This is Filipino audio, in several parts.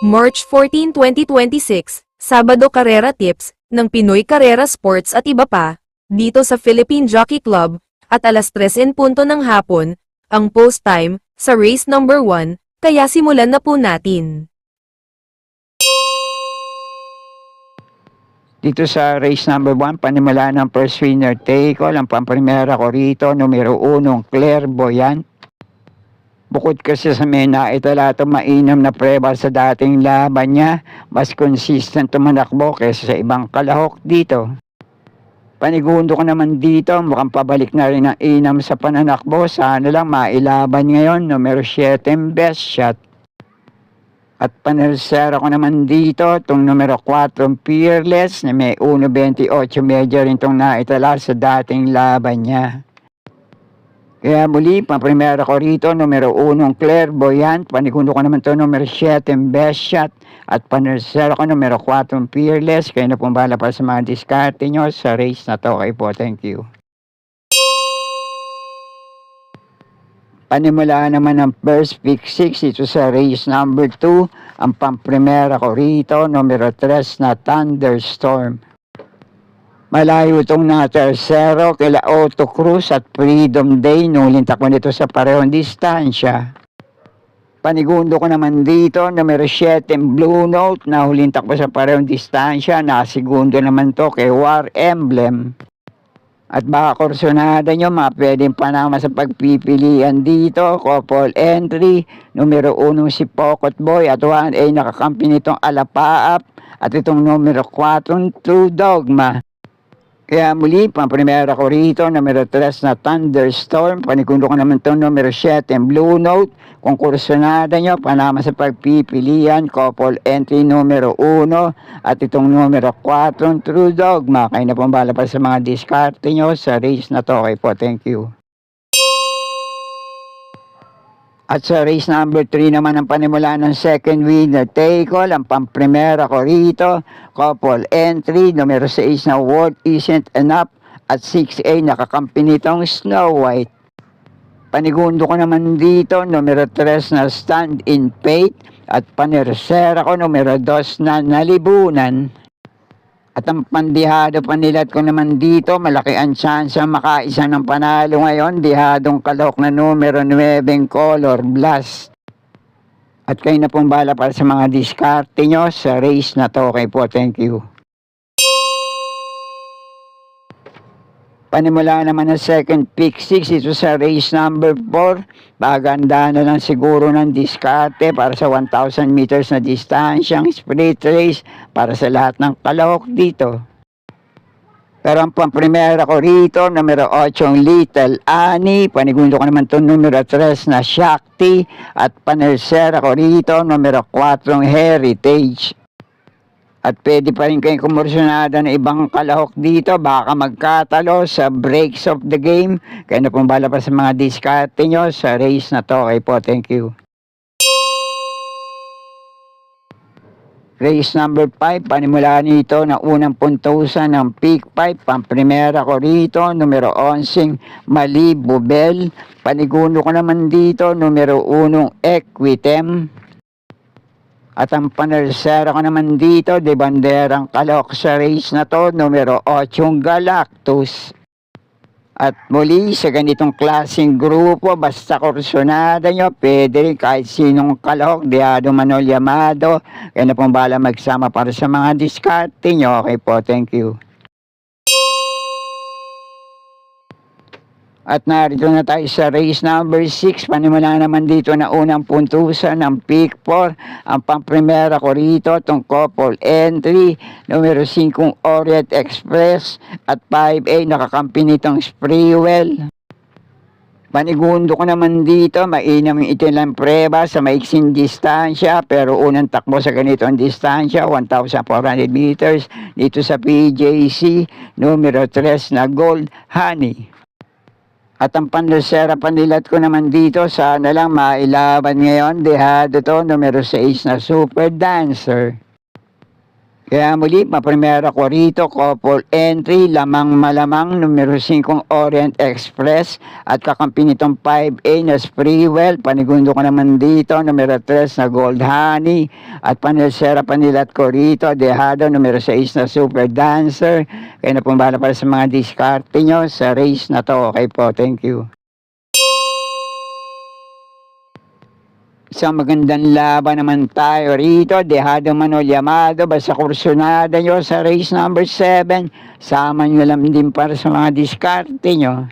March 14, 2026, Sabado Karera Tips, ng Pinoy Karera Sports at iba pa, dito sa Philippine Jockey Club, at alas 3:00 ng hapon, ang post time, sa race number 1, kaya simulan na po natin. Dito sa race number 1, panimula ng first winner, Teiko, ang pamprimera ko rito, numero 1, Clairvoyant. Bukod kasi sa may naitala itong mainam na preba sa dating laban niya, mas consistent tumanakbo kaysa sa ibang kalahok dito. Panigundo ko naman dito, mukhang pabalik na rin ang inam sa pananakbo, sana lang mailaban ngayon, numero 7, Best Shot. At panersera ko naman dito, itong numero 4, Fearless, na may 1.28 medyo rin itong naitala sa dating laban niya. Kaya muli, pamprimera ko rito, numero 1, Clairvoyant, panigundo ko naman ito, numero 7, Best Shot, at panersera ko, numero 4, Fearless, kayo na pong bahala para sa mga diskarte nyo sa race na to. Okay po, thank you. Panimula naman ng first pick 6 ito sa race number 2. Ang pamprimera ko rito, numero 3 na Thunderstorm. Malayo itong na tersero kila Otto Cruz at Freedom Day. Nuling takbo nito sa parehong distansya. Panigundo ko naman dito, numero 7 Blue Note na huling takbo sa parehong distansya. Nakasigundo naman to kay War Emblem. At baka kursonada nyo, mga pwedeng panama sa pagpipilian dito. Couple entry, numero 1 si Pocket Boy at 1 ay nakakampi nitong Alapaap. At itong numero 4, True Dogma. Kaya muli, pamprimera ko rito, numero 3 na Thunderstorm. Panigundo ko naman itong numero 7 Blue Note. Kung kursonada nyo, panama sa pagpipilian. Couple entry numero 1 at itong numero 4, True Dogma. Kayo na pong bahala pa sa mga diskarte nyo sa race na to. Okay po, thank you. At sa race number 3 naman ang panimula ng second winner, Teiko, ang pamprimera ko rito, couple entry, numero 6 na World Isn't Enough, at 6A nakakampi nitong Snow White. Panigundo ko naman dito, numero 3 na Stand in Faith, at panersera ko, numero 2 na Nalibunan. At ang pandihado panilat ko naman dito, malaki ang chance makaisa ng panalo ngayon, dihadong kalahok na numero 9, Color Blast. At kayo na pong bahala para sa mga diskarte nyo sa race na to. Okay po, thank you. Panimula naman ng second pick 6 ito sa race number 4. Paganda na lang siguro ng diskarte para sa 1,000 meters na distansyang split race para sa lahat ng kalahok dito. Pero ang pamprimera ko rito, numero 8 Little Annie, panigundo ko naman ito numero 3 na Shakti, at panersera ko rito, numero 4 Heritage. At pwede pa rin kayong kumursyonada ng ibang kalahok dito. Baka magkatalo sa breaks of the game. Kaya na pong bahala pa sa mga diskarte nyo sa race na to. Okay po, thank you. Race number 5, panimula nito na unang puntusan ng pick 5. Pamprimera ko rito, numero 11, Malibu Bell. Panigundo ko naman dito, numero 1, Equitem. At ang panersera ko naman dito, de banderang kalahok sa race na to, numero 8, Galactus. At muli, sa ganitong klaseng grupo, basta kursonada nyo, pwede rin kahit sinong kalahok, dihado manol yamado. Kaya na pong bahala magsama para sa mga diskarte nyo. Okay po, thank you. At narito na tayo sa race number 6. Panimula naman dito na unang puntusan ng pick 4. Ang pamprimera ko rito, itong couple entry, numero 5 Orient Express, at 5A nakakampi nitong Spreewell. Panigundo ko naman dito, mainam yung itilang preba sa maiksing distansya, pero unang takbo sa ganitong distansya, 1,400 meters, dito sa PJC, numero 3 na Gold Honey. At ang panlusera panilat ko naman dito, sana lang mailaban ngayon, dehado to, numero 6 na Super Dancer. Kaya muli, maprimera ko rito, couple entry, lamang malamang, numero 5 Orient Express, at kakampi nitong 5A na Spreewell, panigundo ko naman dito, numero 3 na Gold Honey, at panelsera panilat ko rito, dehado, numero 6 na Super Dancer. Kaya na pumbala para sa mga diskarte nyo sa race na to. Okay po, thank you. Isang magandang laban naman tayo rito. Dehado Manol Yamado. Basta kursunada nyo sa race number 7. Sama nyo lang din para sa mga diskarte nyo.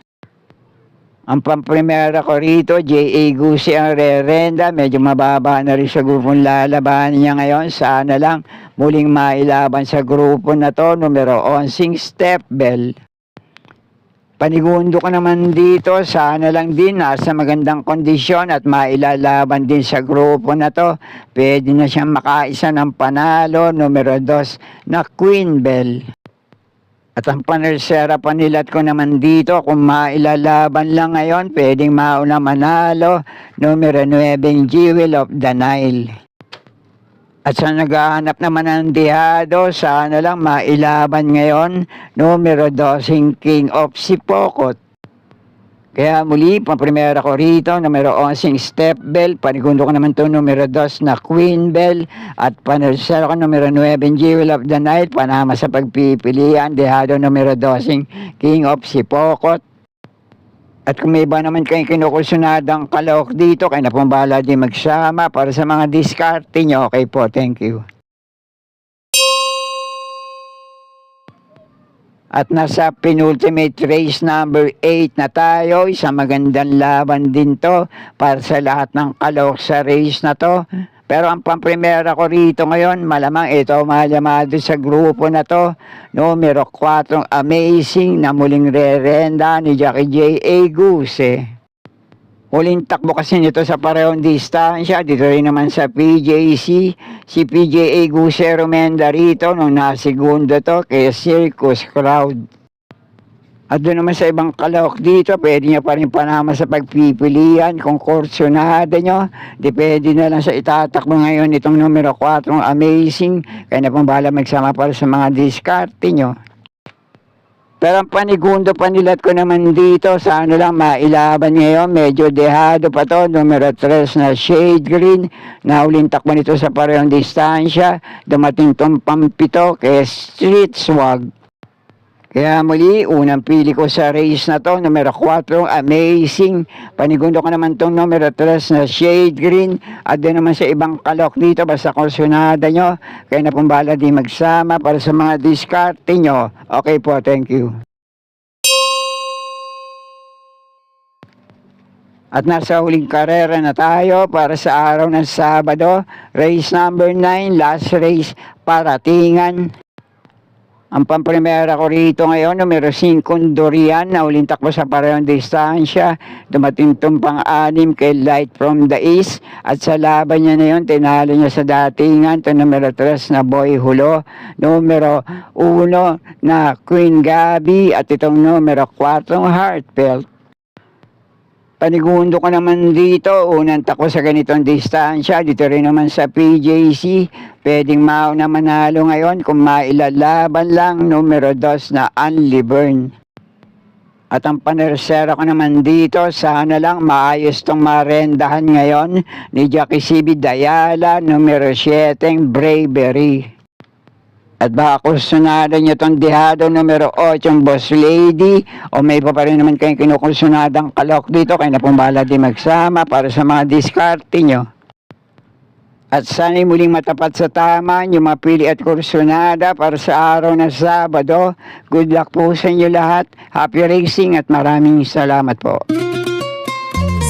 Ang pamprimera ko rito, J.A. Gusi ang rerenda. Medyo mababa na rin sa grupong lalaban niya ngayon. Sana lang muling mailaban sa grupo na to. Numero 11, Step Bell. Panigundo ko naman dito, sana lang din nasa magandang kondisyon at mailalaban din sa grupo na to. Pwede na siyang makaisa ng panalo, numero 2 na Queen Bell. At ang panersera panilat ko naman dito, kung mailalaban lang ngayon, pwedeng mauna manalo, numero 9 Jewel of the Nile. At sa naghahanap naman ng dehado, sana lang mailaban ngayon, numero 12, King of Sipokot. Kaya muli, pamprimera ko rito, numero 11, Step Bell, panigundo ko naman ito, numero 2 na Queen Bell, at panersera ko, numero 9, Jewel of the Night, panama sa pagpipilian, dehado, numero 12, King of Sipokot. At kung may iba naman kayong kinukusunadang kalok dito, kaya na pong bahala din magsama para sa mga diskarte nyo. Okay po, thank you. At nasa penultimate race number 8 na tayo. Isang magandang laban din to para sa lahat ng kalok sa race na to. Pero ang pamprimera ko rito ngayon, malamang ito malamado sa grupo na to. Numero 4, Amazing, na muling rerenda ni Jackie J.A. Guse. Huling takbo kasi nito sa parehong distansya, dito rin naman sa PJC. Si PJA Guse rumenda rito nung nasegundo to kay Circus Crowd. At doon naman sa ibang kalahok dito, pwede nyo pa rin panama sa pagpipilian. Kung kursunada nyo, depende na lang sa itatakbo ngayon itong numero 4, Amazing. Kaya na pong bahala magsama para sa mga diskarte nyo. Pero ang panigundo panilat ko naman dito, sa ano lang mailaban ngayon, medyo dehado pa to, numero 3 na Shade Green, na uling takbo nito sa parehong distansya, dumating tong pampito kay Street Swag. Kaya muli, unang pili ko sa race na to, numero 4, Amazing. Panigundo ko naman tong numero 3 na Shade Green. At doon naman sa ibang kalok dito, basta kursunada nyo. Kaya na pong bahala di magsama para sa mga diskarte nyo. Okay po, thank you. At nasa huling karera na tayo para sa araw ng Sabado. Race number 9, last race, Paratingan. Ang pamprimera ko rito ngayon, numero 5, Dorian, na uling takbo sa parehong distansya. Dumating itong pang-anim kay Light from the East. At sa laban niya na yun, tinalo niya sa datingan. Ito numero 3 na Boy Hulo. Numero 1 na Queen Gabi. At itong numero 4, Heartfelt. Panigundo ko naman dito, unang takbo sa ganitong distansya, dito rin naman sa PJC, pwedeng mauna manalo ngayon kung mailalaban lang, numero 2 na Unli Burn. At ang panersera ko naman dito, sana lang maayos tong marendahan ngayon ni Jackie CB Dayala, numero 7, Bravery. At baka kursunada nyo itong dehado numero 8, Boss Lady, o may pa rin naman kayong kinukursunadang kalok dito, kaya na pumbala din magsama para sa mga diskarte nyo. At sana'y muling matapat sa tama, nyo mapili at kursunada para sa araw ng Sabado. Good luck po sa inyo lahat. Happy racing at maraming salamat po.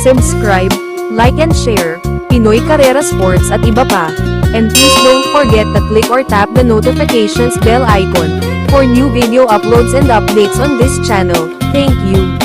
Subscribe, like and share, Pinoy Carrera Sports at iba pa. And please don't forget to click or tap the notifications bell icon for new video uploads and updates on this channel. Thank you.